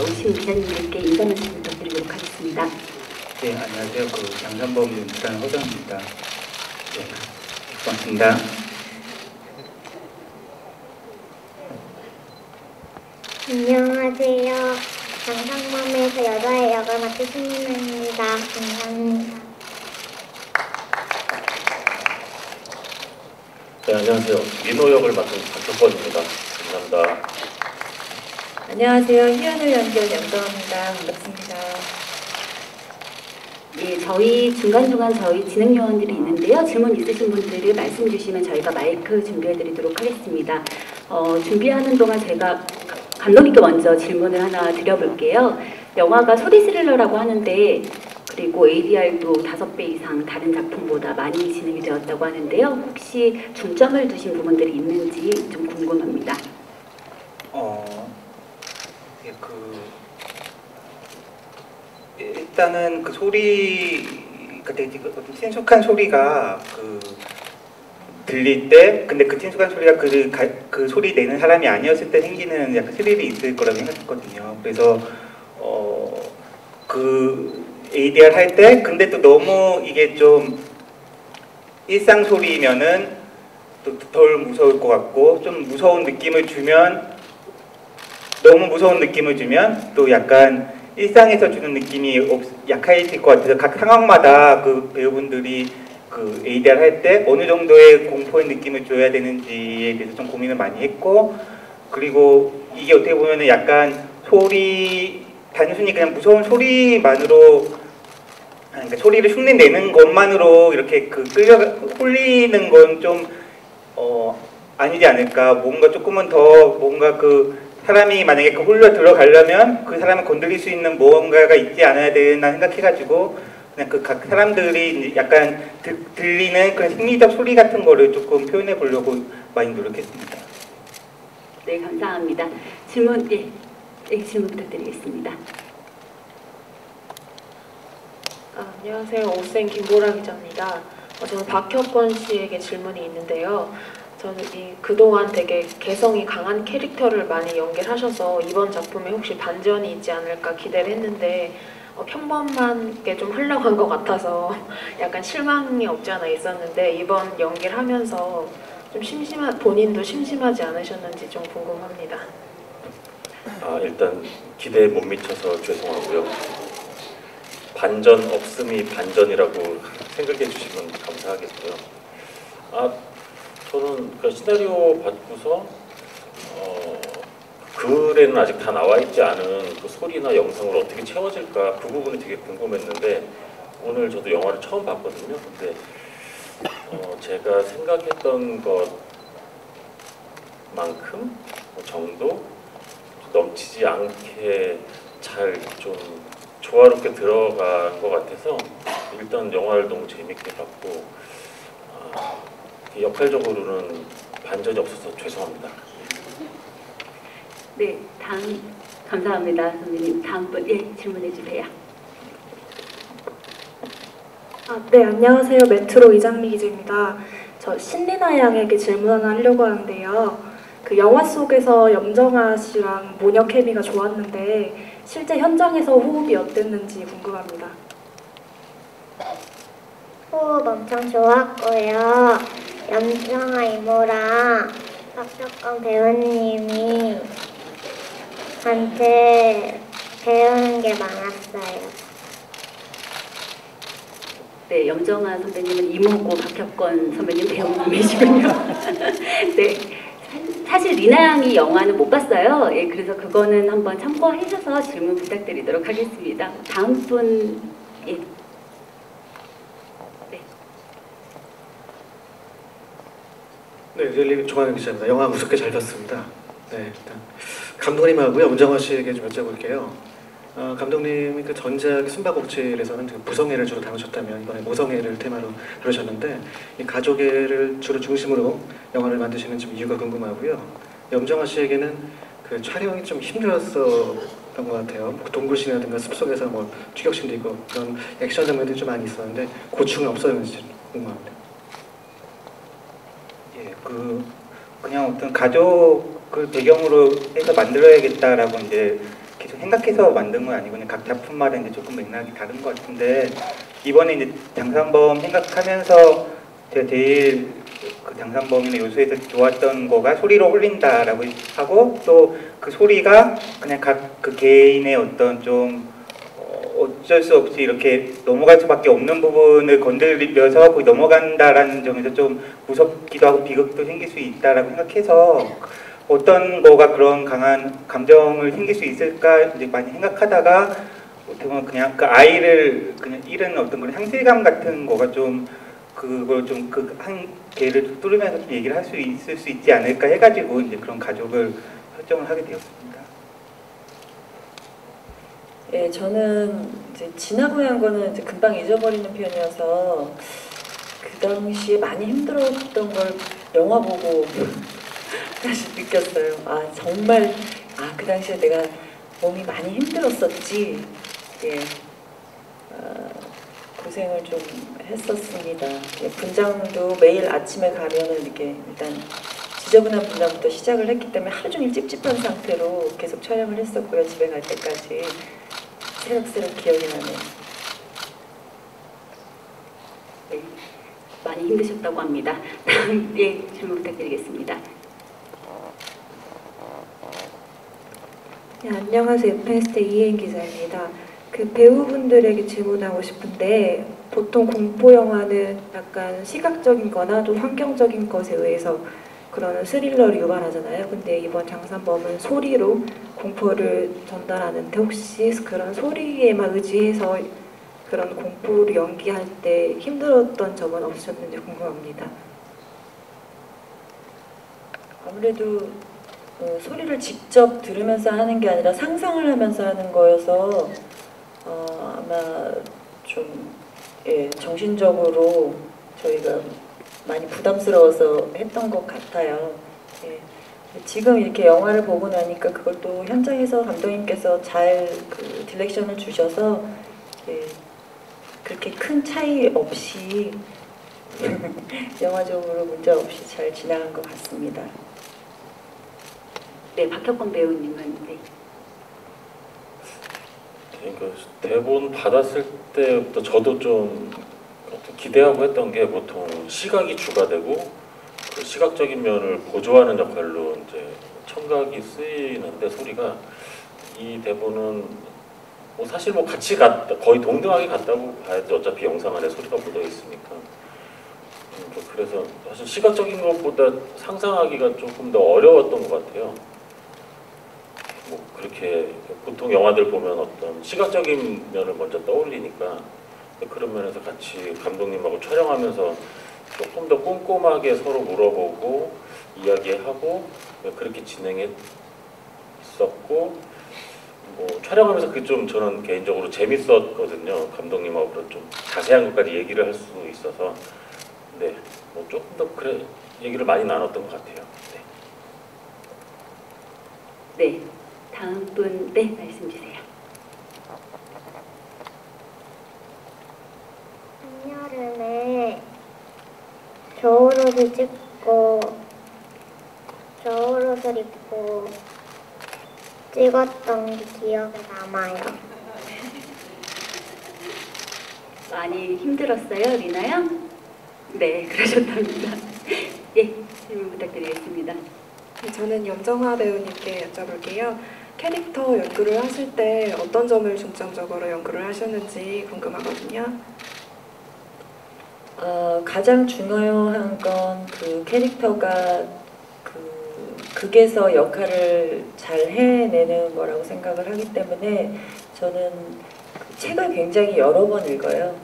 오신 기자님들께 인사 말씀 부탁드리도록 하겠습니다. 네, 안녕하세요. 양산범 연출한 허정입니다. 네, 고맙습니다. 안녕하세요. 양산범에서 여자의 역을 맡은 신민아입니다. 감사합니다. 네, 안녕하세요. 민호 역을 맡은 박혁권입니다. 감사합니다. 안녕하세요. 희연을 연기한 양정입니다. 반갑습니다. 예, 저희 중간중간 저희 진행 요원들이 있는데요. 질문 있으신 분들을 말씀 주시면 저희가 마이크 준비해드리도록 하겠습니다. 준비하는 동안 제가 감독님께 먼저 질문을 하나 드려볼게요. 영화가 소리 스릴러라고 하는데 그리고 ADR도 5배 이상 다른 작품보다 많이 진행이 되었다고 하는데요. 혹시 중점을 두신 부분들이 있는지 좀 궁금합니다. 예, 일단은 그 소리가 되게 어떤 친숙한 소리가 들릴 때, 근데 그 친숙한 소리가 그 소리 내는 사람이 아니었을 때 생기는 약간 스릴이 있을 거라고 생각했거든요. 그래서 그 ADR 할 때, 근데 또 너무 이게 좀 일상 소리면은 또 덜 무서울 것 같고, 좀 무서운 느낌을 주면, 너무 무서운 느낌을 주면 또 약간 일상에서 주는 느낌이 약해질 것 같아서 각 상황마다 그 배우분들이 그 ADR 할 때 어느 정도의 공포의 느낌을 줘야 되는지에 대해서 좀 고민을 많이 했고, 그리고 이게 어떻게 보면은 약간 단순히 그냥 무서운 소리만으로, 그러니까 소리를 흉내 내는 것만으로 이렇게 홀리는 건 좀 아니지 않을까. 뭔가 조금은 더 뭔가 사람이 만약에 홀려 들어가려면 그 사람을 건드릴 수 있는 무언가가 있지 않아야 되나 생각해가지고 그냥 각 사람들이 약간 들리는 그런 심리적 소리 같은 거를 조금 표현해 보려고 많이 노력했습니다. 네, 감사합니다. 질문 부탁드리겠습니다. 안녕하세요. 오센 김보라 기자입니다. 저는 박혁권 씨에게 질문이 있는데요. 저는 그동안 되게 개성이 강한 캐릭터를 많이 연기하셔서 이번 작품에 혹시 반전이 있지 않을까 기대를 했는데 평범하게 좀 흘러간 것 같아서 약간 실망이 없지 않아 있었는데 이번 연기를 하면서 좀 본인도 심심하지 않으셨는지 좀 궁금합니다. 일단 기대에 못 미쳐서 죄송하고요. 반전 없음이 반전이라고 생각해 주시면 감사하겠고요. 저는 그 시나리오 받고서 글에는 아직 다 나와 있지 않은 그 소리나 영상을 어떻게 채워질까 그 부분이 되게 궁금했는데 오늘 저도 영화를 처음 봤거든요. 근데 제가 생각했던 것만큼 정도 넘치지 않게 잘 좀 조화롭게 들어간 것 같아서 일단 영화를 너무 재밌게 봤고 역할적으로는 반전이 없어서 죄송합니다. 네, 감사합니다, 선생님. 다음 분, 질문해 주세요. 네, 안녕하세요. 메트로 이장미 기자입니다. 저 신리나 양에게 질문 하나 하려고 하는데요. 그 영화 속에서 염정아 씨랑 모녀 케미가 좋았는데 실제 현장에서 호흡이 어땠는지 궁금합니다. 호흡 엄청 좋았고요. 염정아 이모랑 박혁권 배우님이 한테 배우는 게 많았어요. 네, 염정아 선배님은 이모고 박혁권 선배님 배우님이시군요. 네, 사실 리나 양이 영화는 못 봤어요. 예, 그래서 그거는 한번 참고하셔서 질문 부탁드리도록 하겠습니다. 다음 분, 네. 네, 릴리 조광현 기자입니다. 영화 무섭게 잘 봤습니다. 네, 일단 감독님하고요, 염정아 씨에게 좀 여쭤볼게요. 감독님이 그 전작 숨바꼭질에서는 부성애를 주로 다루셨다면 이번에 모성애를 테마로 다루셨는데 이 가족애를 주로 중심으로 영화를 만드시는 좀 이유가 궁금하고요. 염정아 씨에게는 그 촬영이 좀 힘들었던 것 같아요. 동굴신이라든가 숲속에서 추격신도 있고 그런 액션 장면들이 좀 많이 있었는데 고충은 없었는지 궁금합니다. 예, 그냥 어떤 가족을 배경으로 해서 만들어야겠다라고 이제 계속 생각해서 만든 건 아니고 그냥 각 작품마다 이제 조금 맥락이 다른 것 같은데 이번에 이제 장산범 생각하면서 제가 제일 그 장산범이나 요소에서 좋았던 거가 소리로 홀린다라고 하고 또 그 소리가 그냥 각 그 개인의 어떤 좀 어쩔 수 없이 이렇게 넘어갈 수밖에 없는 부분을 건드리면서 거기 넘어간다라는 점에서 좀 무섭기도 하고 비극도 생길 수 있다라고 생각해서 어떤 거가 그런 강한 감정을 생길 수 있을까 이제 많이 생각하다가 어떻게 보면 그냥 그 아이를 그냥 잃은 어떤 그런 상실감 같은 거가 좀 그걸 좀 그 한계를 뚫으면서 얘기를 할 수 있을 수 있지 않을까 해가지고 이제 그런 가족을 설정을 하게 되었습니다. 예, 저는 이제 지나고 난 거는 이제 금방 잊어버리는 편이어서 그 당시에 많이 힘들었던 걸 영화 보고 다시 느꼈어요. 아 정말 그 당시에 내가 몸이 많이 힘들었었지. 예, 고생을 좀 했었습니다. 예, 분장도 매일 아침에 가면은 이렇게 일단 지저분한 분장부터 시작을 했기 때문에 하루 종일 찝찝한 상태로 계속 촬영을 했었고요. 집에 갈 때까지. 새록새록 기억이 나네요. 네, 많이 힘드셨다고 합니다. 다음 질문 부탁드리겠습니다. 네, 안녕하세요. FNST 이혜인 기자입니다. 그 배우분들에게 질문하고 싶은데 보통 공포 영화는 약간 시각적인 거나 또 환경적인 것에 의해서 그런 스릴러를 유발하잖아요. 근데 이번 장산범은 소리로 공포를 전달하는데 혹시 그런 소리에만 의지해서 그런 공포를 연기할 때 힘들었던 점은 없으셨는지 궁금합니다. 아무래도 소리를 직접 들으면서 하는 게 아니라 상상을 하면서 하는 거여서 아마 좀 정신적으로 저희가 많이 부담스러워서 했던 것 같아요. 예. 지금 이렇게 영화를 보고 나니까 그걸 또 현장에서 감독님께서 잘 그 디렉션을 주셔서 그렇게 큰 차이 없이 영화적으로 문제 없이 잘 지나간 것 같습니다. 네, 박혁권 배우님은 네. 그러니까 대본 받았을 때부터 저도 좀 기대하고 했던 게 보통 시각이 주가 되고 그 시각적인 면을 보조하는 역할로 이제 청각이 쓰이는데 소리가 이 대본은 뭐 사실 뭐 같이 거의 동등하게 같다고 봐야지 어차피 영상 안에 소리가 묻어 있으니까 그래서 사실 시각적인 것보다 상상하기가 조금 더 어려웠던 것 같아요. 뭐 그렇게 보통 영화들 보면 어떤 시각적인 면을 먼저 떠올리니까 그런 면에서 같이 감독님하고 촬영하면서 조금 더 꼼꼼하게 서로 물어보고 이야기하고 그렇게 진행했었고 뭐 촬영하면서 그게 좀 저는 개인적으로 재밌었거든요. 감독님하고 좀 자세한 것까지 얘기를 할 수 있어서 네, 뭐 조금 더 그래 얘기를 많이 나눴던 것 같아요. 네, 다음 분 말씀 주세요. 한여름에 겨울옷을 찍고 겨울옷을 입고 찍었던 게 기억에 남아요. 많이 힘들었어요, 리나 양? 네, 그러셨답니다. 예, 질문 부탁드리겠습니다. 네, 저는 염정아 배우님께 여쭤볼게요. 캐릭터 연구를 하실 때 어떤 점을 중점적으로 연구를 하셨는지 궁금하거든요. 가장 중요한 건 그 캐릭터가 그 극에서 역할을 잘 해내는 거라고 생각을 하기 때문에 저는 그 책을 굉장히 여러 번 읽어요.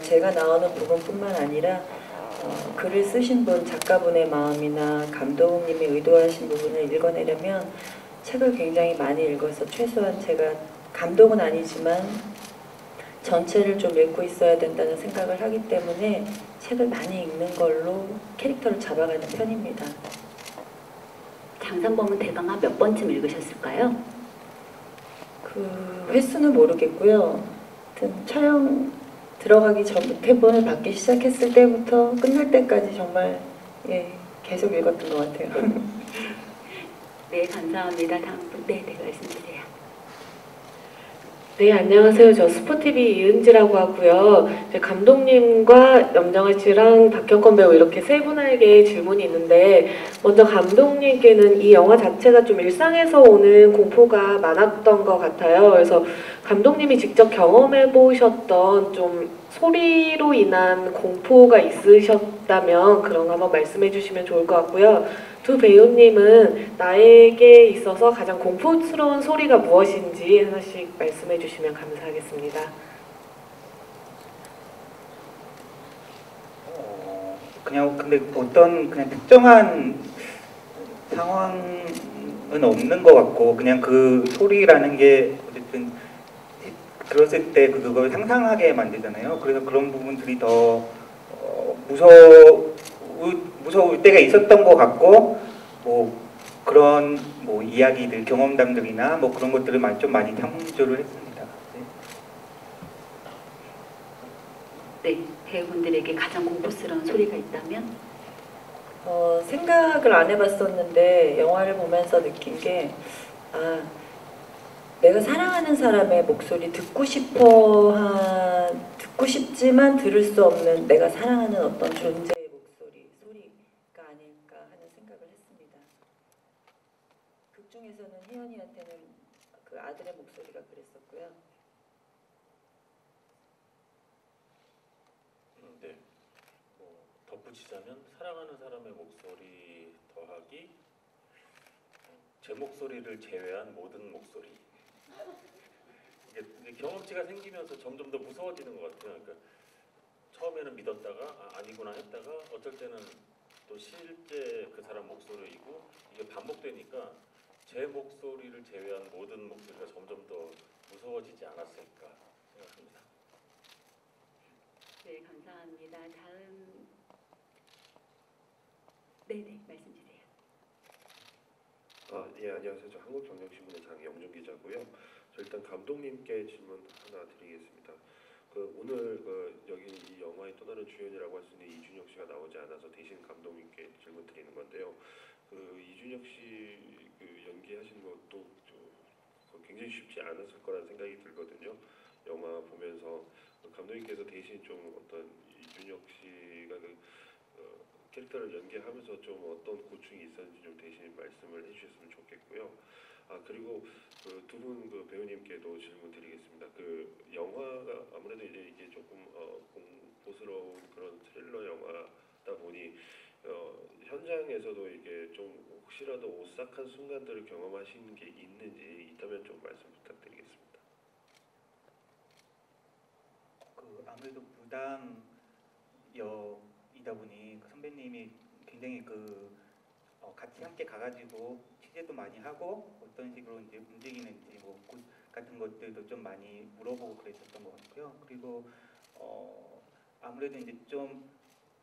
제가 나오는 부분뿐만 아니라 글을 쓰신 분, 작가분의 마음이나 감독님이 의도하신 부분을 읽어내려면 책을 굉장히 많이 읽어서 최소한 제가 감독은 아니지만 전체를 좀 읽고 있어야 된다는 생각을 하기 때문에 책을 많이 읽는 걸로 캐릭터를 잡아가는 편입니다. 장산범은 대강 한 몇 번쯤 읽으셨을까요? 그 횟수는 모르겠고요. 하여튼 촬영 들어가기 전 대본을 받기 시작했을 때부터 끝날 때까지 정말 계속 읽었던 것 같아요. 네, 감사합니다. 다음 분 말씀 주세요. 네, 안녕하세요. 저 스포티비 이은지라고 하고요. 이제 감독님과 염정아 씨랑 박혁건 배우 이렇게 세 분에게 질문이 있는데, 먼저 감독님께는 이 영화 자체가 좀 일상에서 오는 공포가 많았던 것 같아요. 그래서 감독님이 직접 경험해 보셨던 좀 소리로 인한 공포가 있으셨다면 그런 거 한번 말씀해 주시면 좋을 것 같고요. 두 배우님은 나에게 있어서 가장 공포스러운 소리가 무엇인지 하나씩 말씀해 주시면 감사하겠습니다. 그냥 근데 어떤 그냥 특정한 상황은 없는 것 같고 그냥 그 소리라는 게 어쨌든 들었을 때 그걸 상상하게 만들잖아요. 그래서 그런 부분들이 더 무서울 때가 있었던 것 같고 뭐 그런 뭐 이야기들 경험담들이나 뭐 그런 것들을 좀 많이 탐구를 했습니다. 네, 배우분들에게 가장 공포스러운 소리가 있다면? 생각을 안 해봤었는데 영화를 보면서 느낀 게 내가 사랑하는 사람의 목소리 듣고 싶지만 들을 수 없는 내가 사랑하는 어떤 존재의 소리가 아닐까 하는 생각을 했습니다. 극 중에서는 혜연이한테는 그 아들의 목소리가 그랬었고요. 네. 덧붙이자면 사랑하는 사람의 목소리 더하기 제 목소리를 제외한 모든 목소리. 이게 경험치가 생기면서 점점 더 무서워지는 것 같아요. 그러니까 처음에는 믿었다가 아니구나 했다가 어쩔 때는 또 실제 그 사람 목소리이고 이게 반복되니까 제 목소리를 제외한 모든 목소리가 점점 더 무서워지지 않았을까 생각합니다. 네, 감사합니다. 다음 네네 말씀 주세요. 예, 안녕하세요. 저 한국경영신문의 장영준 기자고요. 저 일단 감독님께 질문 하나 드리겠습니다. 오늘 여기 이 영화의 또 다른 주연이라고 할 수 있는 이준혁 씨가 나오지 않아서 대신 감독님께 질문 드리는 건데요. 이준혁 씨 연기하시는 것도 굉장히 쉽지 않았을 거라는 생각이 들거든요. 영화 보면서 감독님께서 대신 좀 어떤 이준혁 씨가 캐릭터를 연기하면서 좀 어떤 고충이 있었는지 좀 대신 말씀을 해주셨으면 좋겠고요. 그리고 두 분 배우님께도 질문 드리겠습니다. 영화가 아무래도 이게 조금 공포스러운 그런 스릴러 영화다 보니 현장에서도 이게 좀 혹시라도 오싹한 순간들을 경험하신 게 있는지 있다면 좀 말씀 부탁드리겠습니다. 아무래도 부당 역이다 보니 선배님이 굉장히 같이 함께 가가지고 취재도 많이 하고 어떤 식으로 이제 움직이는지 뭐 곳 같은 것들도 좀 많이 물어보고 그랬었던 것 같고요. 그리고 아무래도 이제 좀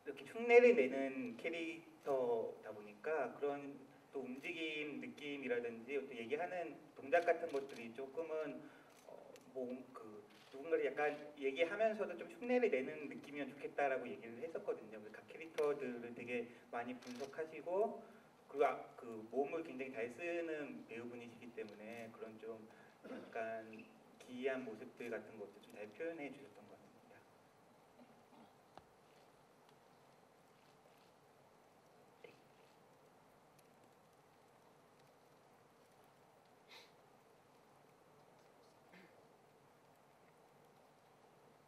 이렇게 흉내를 내는 캐릭터다 보니까 그런 또 움직임 느낌이라든지 어떤 얘기하는 동작 같은 것들이 조금은 누군가를 약간 얘기하면서도 좀 흉내를 내는 느낌이면 좋겠다라고 얘기를 했었거든요. 각 캐릭터들을 되게 많이 분석하시고 그리고 몸을 굉장히 잘 쓰는 배우분이시기 때문에 그런 좀 약간 기이한 모습들 같은 것도 좀 잘 표현해 주셨던 것 같습니다.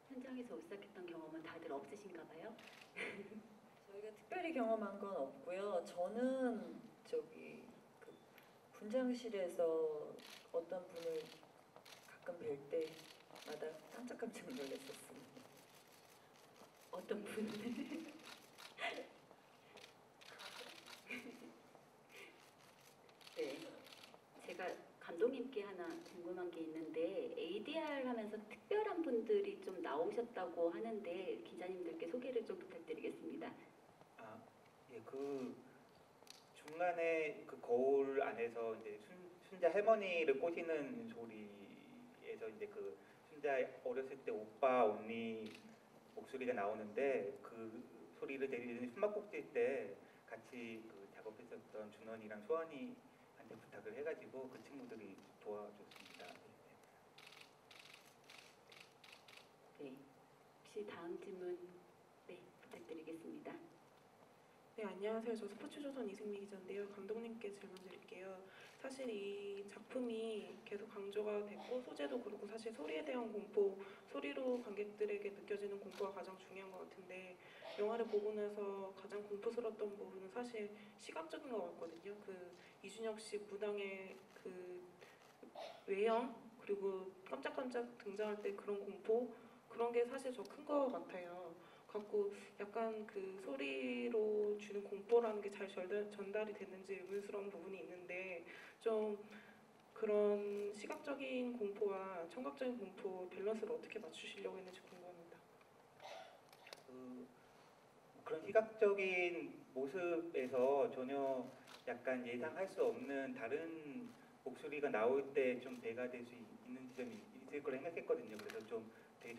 현장에서 오싹했던 경험은 다들 없으신가 봐요? 저희가 특별히 경험한 건 없고요. 저는 분장실에서 어떤 분을 가끔 뵐 때마다 깜짝깜짝 놀랐었습니다. 어떤 분? 네, 제가 감독님께 하나 궁금한 게 있는데 ADR 하면서 특별한 분들이 좀 나오셨다고 하는데 기자님들께 소개를 좀 부탁드리겠습니다. 예, 중간에 거울 안에서 이제 순자 할머니를 꼬시는 소리에서 이제 순자 어렸을 때 오빠 언니 목소리가 나오는데 그 소리를 내리는 숨막꼭질 때 같이 작업했었던 준원이랑 소원이한테 부탁을 해가지고 그 친구들이 도와줬습니다. 혹시 다음 질문 네 부탁드리겠습니다. 네, 안녕하세요. 저 스포츠조선 이승미 기자인데요. 감독님께 질문 드릴게요. 사실 이 작품이 계속 강조가 됐고 소재도 그렇고 사실 소리에 대한 공포, 소리로 관객들에게 느껴지는 공포가 가장 중요한 것 같은데 영화를 보고 나서 가장 공포스러웠던 부분은 사실 시각적인 것 같거든요. 그 이준혁 씨 무당의 그 외형 그리고 깜짝깜짝 등장할 때 그런 공포 그런 게 사실 더 큰 것 같아요. 갖고 약간 그 소리로 주는 공포라는 게 잘 전달이 됐는지 의문스러운 부분이 있는데 좀 그런 시각적인 공포와 청각적인 공포 밸런스를 어떻게 맞추시려고 했는지 궁금합니다. 그런 시각적인 모습에서 전혀 약간 예상할 수 없는 다른 목소리가 나올 때 좀 배가 될 수 있는 지점이 있을 거라 생각했거든요. 그래서 좀 되게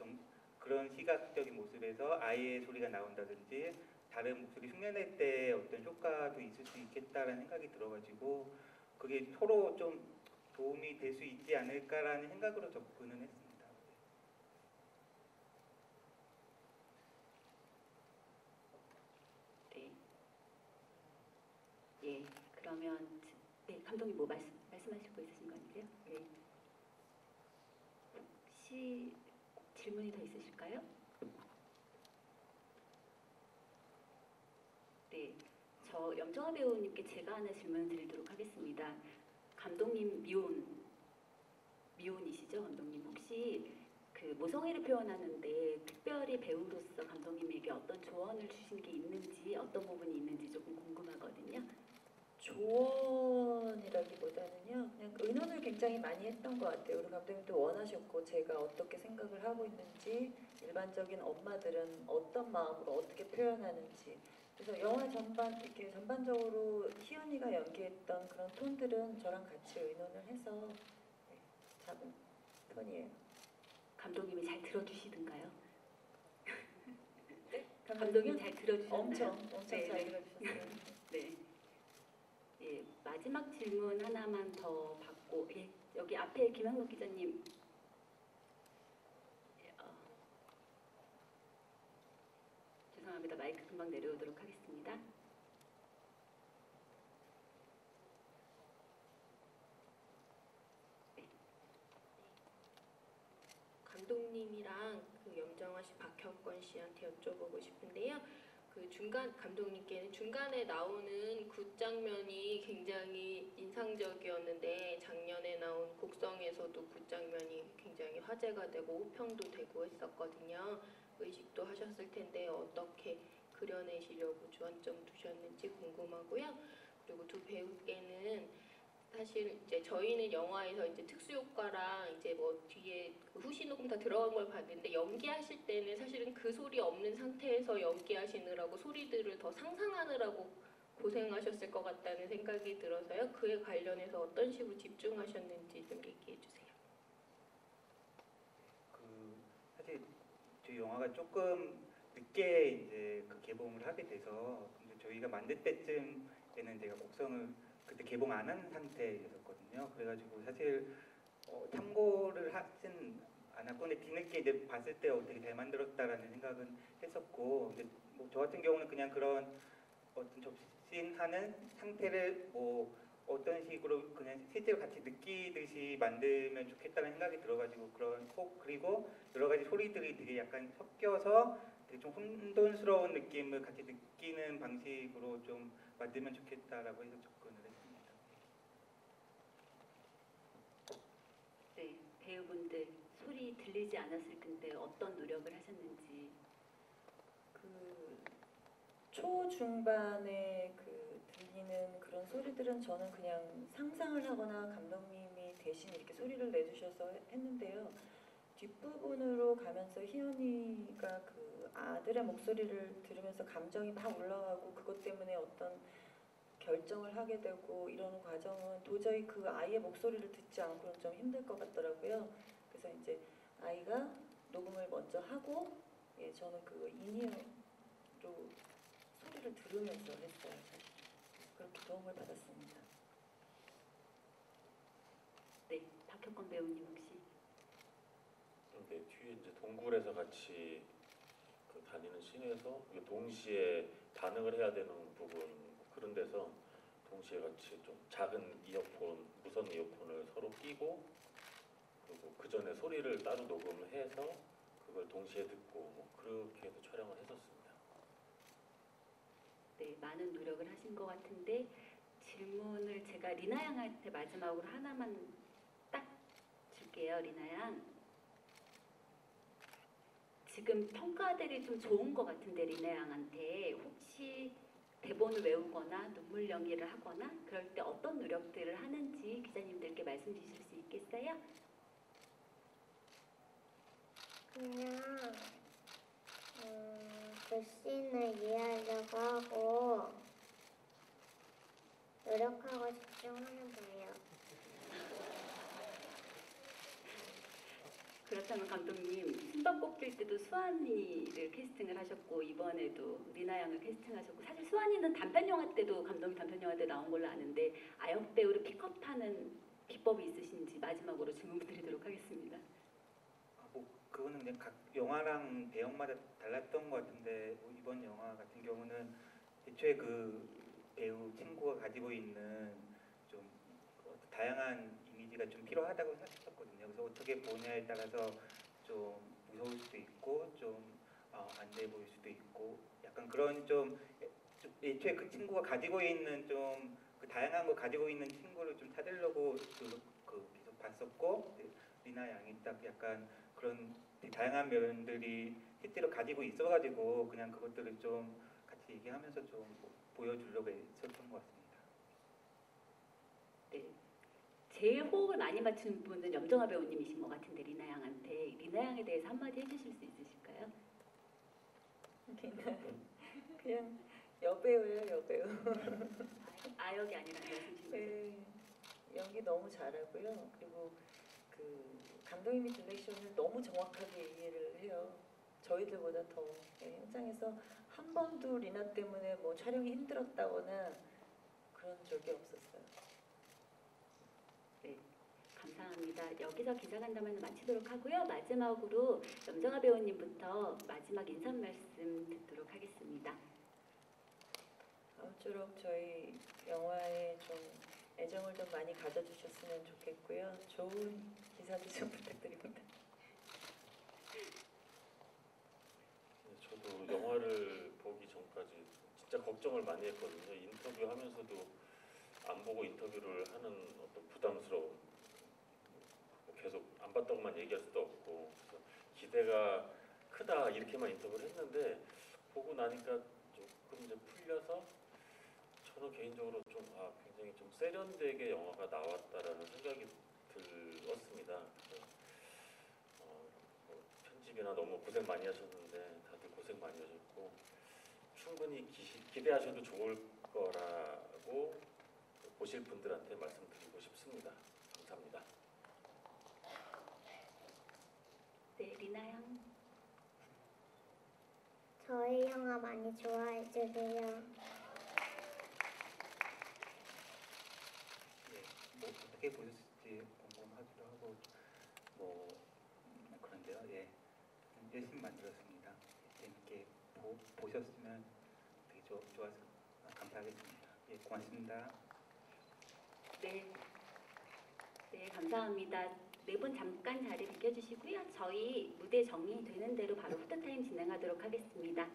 그런 시각적인 모습에서 아이의 소리가 나온다든지 다른 목소리 흉내낼 때 어떤 효과도 있을 수 있겠다라는 생각이 들어가지고 그게 서로 좀 도움이 될 수 있지 않을까라는 생각으로 접근은 했습니다. 네. 예, 그러면 네 감독님 뭐 말씀하실 거 있으신 거 아니세요? 네. 혹시 질문이 더 있으실까요? 네, 저 염정아 배우님께 제가 하나 질문 드리도록 하겠습니다. 감독님 미혼이시죠, 감독님? 혹시 그 모성애를 표현하는데 특별히 배우로서 감독님에게 어떤 조언을 주신 게 있는지 어떤 부분이 있는지 조금 궁금하거든요. 조언이라기보다는요, 그냥 의논을 굉장히 많이 했던 것 같아요. 우리 감독님도 원하셨고, 제가 어떻게 생각을 하고 있는지, 일반적인 엄마들은 어떤 마음으로 어떻게 표현하는지. 그래서 영화 이렇게 전반적으로 희연이가 연기했던 그런 톤들은 저랑 같이 의논을 해서 네, 잡은 편이에요. 감독님이 잘 들어주시던가요? 네? 감독님 잘 들어주셨나요? 엄청 네, 잘 네. 들어주셨어요. 네. 예, 마지막 질문 하나만 더 받고 예, 여기 앞에 김영록 기자님 죄송합니다. 마이크 금방 내려오도록 하겠습니다. 네. 감독님이랑 그 염정아 씨, 박형권 씨한테 여쭤보고 싶은데요. 그 감독님께는 중간에 나오는 굿 장면이 굉장히 인상적이었는데 작년에 나온 곡성에서도 굿 장면이 굉장히 화제가 되고 호평도 되고 했었거든요. 의식도 하셨을 텐데 어떻게 그려내시려고 주안점 두셨는지 궁금하고요. 그리고 두 배우께는 사실 이제 저희는 영화에서 이제 특수 효과랑 이제 뭐 뒤에 그 후시 녹음 다 들어간 걸 봤는데 연기하실 때는 사실은 그 소리 없는 상태에서 연기하시느라고 소리들을 더 상상하느라고 고생하셨을 것 같다는 생각이 들어서요. 그에 관련해서 어떤 식으로 집중하셨는지 좀 얘기해 주세요. 사실 저희 영화가 조금 늦게 이제 그 개봉을 하게 돼서 근데 저희가 만들 때쯤에는 제가 곡성을 그때 개봉 안 한 상태였었거든요. 그래가지고 사실 참고를 하진 않았고 근데 뒤늦게 이제 봤을 때 되게 잘 만들었다라는 생각은 했었고 근데 뭐 저 같은 경우는 그냥 그런 어떤 접신하는 상태를 뭐 어떤 식으로 그냥 실제로 같이 느끼듯이 만들면 좋겠다는 생각이 들어가지고 그리고 여러 가지 소리들이 되게 약간 섞여서 되게 좀 혼돈스러운 느낌을 같이 느끼는 방식으로 좀 만들면 좋겠다라고 해서 접근을 했습니다. 네, 배우분들 소리 들리지 않았을 텐데 어떤 노력을 하셨는지. 초중반에 들리는 그런 소리들은 저는 그냥 상상을 하거나 감독님이 대신 이렇게 소리를 내주셔서 했는데요. 뒷부분으로 가면서 희연이가 그 아들의 목소리를 들으면서 감정이 막 올라가고 그것 때문에 어떤 결정을 하게 되고 이런 과정은 도저히 그 아이의 목소리를 듣지 않고는 좀 힘들 것 같더라고요. 그래서 이제 아이가 녹음을 먼저 하고 예, 저는 그 인이어로 소리를 들으면서 했어요. 사실. 그렇게 도움을 받았습니다. 네, 박혁권 배우님 혹시. 네, 뒤에 이제 동굴에서 같이 다니는 씬에서 이게 동시에 반응을 해야 되는 부분 그런 데서 동시에 같이 좀 작은 이어폰, 무선 이어폰을 서로 끼고 그리고 그 전에 소리를 따로 녹음을 해서 그걸 동시에 듣고 뭐 그렇게 해서 촬영을 했었습니다. 네, 많은 노력을 하신 것 같은데 질문을 제가 리나 양한테 마지막으로 하나만 딱 줄게요. 리나 양. 지금 평가들이 좀 좋은 것 같은데 리나 양한테 혹시 대본을 외우거나 눈물 연기를 하거나 그럴 때 어떤 노력들을 하는지 기자님들께 말씀 주실 수 있겠어요? 그냥 그 씬을 이해하려고 하고 노력하고 집중하는 거예요. 그렇다면 감독님 숨바꼭질 때도 수환이를 캐스팅을 하셨고 이번에도 리나 양을 캐스팅하셨고 사실 수환이는 단편 영화 때도 감독님 단편 영화 때 나온 걸로 아는데 아역 배우를 픽업하는 비법이 있으신지 마지막으로 질문 드리도록 하겠습니다. 뭐 그거는 그냥 각 영화랑 배역마다 달랐던 것 같은데 뭐 이번 영화 같은 경우는 애초에 그 배우 친구가 가지고 있는 좀 다양한 이미지가 좀 필요하다고 생각했었거든요. 그래서 어떻게 보냐에 따라서 좀 무서울 수도 있고 좀 안 돼 보일 수도 있고 약간 그런 좀 애초에 그 친구가 가지고 있는 좀 그 다양한 거 가지고 있는 친구를 좀 찾으려고 계속 봤었고 리나 양이 딱 약간 그런 다양한 면들이 실제로 가지고 있어가지고 그냥 그것들을 좀 같이 얘기하면서 좀 보여주려고 했었던 것 같습니다. 네. 제일 호흡을 많이 맞춘 분은 염정아 배우님이신 것 같은데 리나 양한테 리나 양에 대해서 한마디 해주실 수 있으실까요? 그냥 여배우예요, 여배우. 아역이 아니라는 말씀이신 거죠? 네, 연기 너무 잘하고요. 그리고 그 감독님이 디렉션을 너무 정확하게 이해를 해요. 저희들보다 더. 네, 현장에서 한 번도 리나 때문에 뭐 촬영이 힘들었다거나 그런 적이 없었어요. 네, 감사합니다. 여기서 기자간담회는 마치도록 하고요. 마지막으로 염정아 배우님부터 마지막 인사 말씀 듣도록 하겠습니다. 아무쪼록 저희 영화에 좀 애정을 좀 많이 가져주셨으면 좋겠고요. 좋은 기사도 좀 부탁드립니다. 저도 영화를 보기 전까지 진짜 걱정을 많이 했거든요. 인터뷰하면서도 안 보고 인터뷰를 하는 어떤 부담스러움, 계속 안 봤다고만 얘기할 수도 없고 그래서 기대가 크다 이렇게만 인터뷰를 했는데 보고 나니까 조금 이제 풀려서 저는 개인적으로 좀 굉장히 좀 세련되게 영화가 나왔다라는 생각이 들었습니다. 그래서 뭐 편집이나 너무 고생 많이 하셨는데 다들 고생 많이 하셨고 충분히 기대하셔도 좋을 거라고 보실 분들한테 말씀드리고 싶습니다. 감사합니다. 네, 리나 양. 저희 영화 많이 좋아해 주세요. 뭐 어떻게 보셨을지 궁금하기도 하고 뭐 그런데요. 예, 열심히 만들었습니다. 재밌게 보셨으면 되게 좋아서 감사하겠습니다. 예, 고맙습니다. 네, 네 감사합니다. 네 분 잠깐 자리 비켜주시고요. 저희 무대 정리되는 대로 바로 포토타임 진행하도록 하겠습니다.